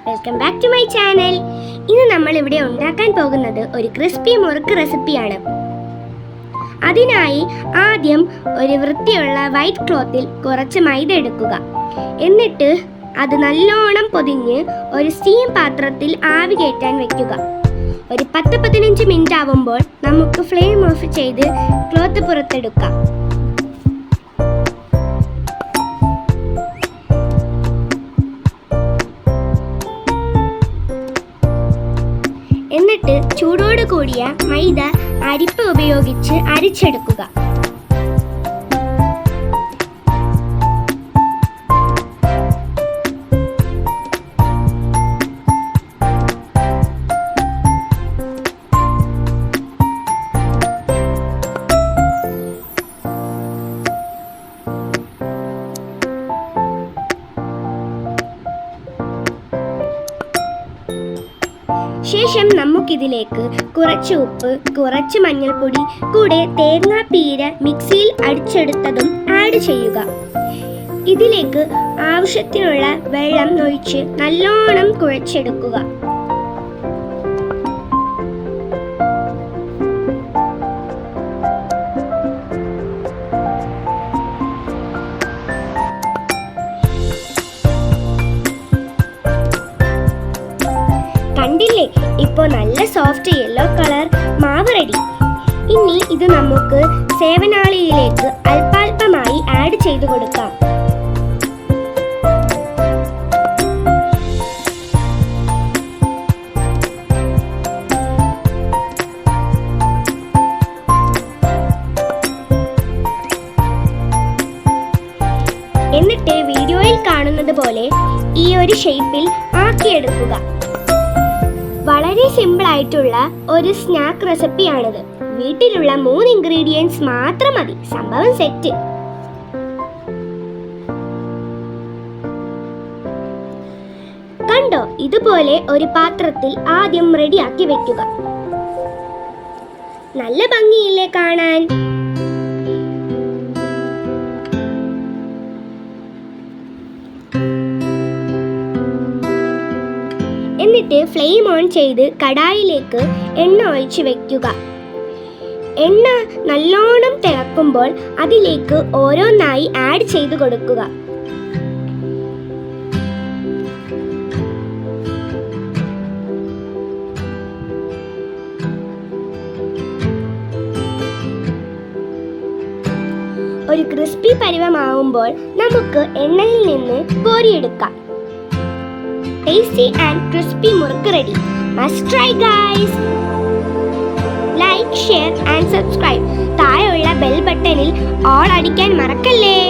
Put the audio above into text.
Welcome back to my channel. ഇന്ന് നമ്മൾ ഇവിടെ ഉണ്ടാക്കാൻ പോകുന്നത് ഒരു ക്രിസ്പി മുറുക്ക് റെസിപ്പിയാണ്. അതിനായി ആദ്യം ഒരു വൃത്തിയുള്ള വൈറ്റ് ക്ലോത്തിൽ കുറച്ച് മൈദ എടുക്കുക. എന്നിട്ട് അത് നല്ലോണം പൊതിഞ്ഞ് ഒരു സ്റ്റീം പാത്രത്തിൽ ആവി കയറ്റാൻ വെക്കുക. ഒരു 10-15 മിനിറ്റ് ആവുമ്പോൾ നമുക്ക് ഫ്ലെയിം ഓഫ് ചെയ്ത് ക്ലോത്ത് പുറത്തെടുക്കാം. എന്നിട്ട് ചൂടോട് കൂടിയ മൈദ അരിപ്പ ഉപയോഗിച്ച് അരിച്ചെടുക്കുക. ശേഷം നമുക്കിതിലേക്ക് കുറച്ച് ഉപ്പ്, കുറച്ച് മഞ്ഞൾപ്പൊടി, കൂടെ തേങ്ങാപ്പീര മിക്സിയിൽ അടിച്ചെടുത്തതും ആഡ് ചെയ്യുക. ഇതിലേക്ക് ആവശ്യത്തിനുള്ള വെള്ളം ഒഴിച്ച് നല്ലോണം കുഴച്ചെടുക്കുക. കണ്ടില്ലേ, ഇപ്പോൾ നല്ല സോഫ്റ്റ് യെല്ലോ കളർ മാവ് റെഡി. ഇനി ഇത് നമുക്ക് സേവനാളിയിലേക്ക് അല്പാൽപമായി ആഡ് ചെയ്തു കൊടുക്കാം. എന്നിട്ട് വീഡിയോയിൽ കാണുന്നത് പോലെ ഈ ഒരു ഷേപ്പിൽ ആക്കിയെടുക്കുക. വളരെ സിമ്പിൾ ആയിട്ടുള്ള ഒരു സ്നാക്ക് റെസിപ്പിയാണിത്. വീട്ടിലുള്ള 3 ഇൻഗ്രീഡിയൻസ് മാത്രം മതി, സംഭവം സെറ്റ്. കണ്ടോ, ഇതുപോലെ ഒരു പാത്രത്തിൽ ആദ്യം റെഡിയാക്കി വെക്കുക. നല്ല ഭംഗിയില്ലേ കാണാൻ? എന്നിട്ട് ഫ്ലെയിം ഓൺ ചെയ്ത് കടായിലേക്ക് എണ്ണ ഒഴിച്ച് വെക്കുക. എണ്ണ നല്ലോണം തിളക്കുമ്പോൾ അതിലേക്ക് ഓരോന്നായി ആഡ് ചെയ്ത് കൊടുക്കുക. ഒരു ക്രിസ്പി പരുവമാവുമ്പോൾ നമുക്ക് എണ്ണയിൽ നിന്ന് കോരിയെടുക്കാം. Tasty and crispy murukku ready. Must try guys. Like, share and subscribe. താഴെയുള്ള ബെൽ ബട്ടണിൽ ഓൾ അടിക്കാൻ മറക്കല്ലേ.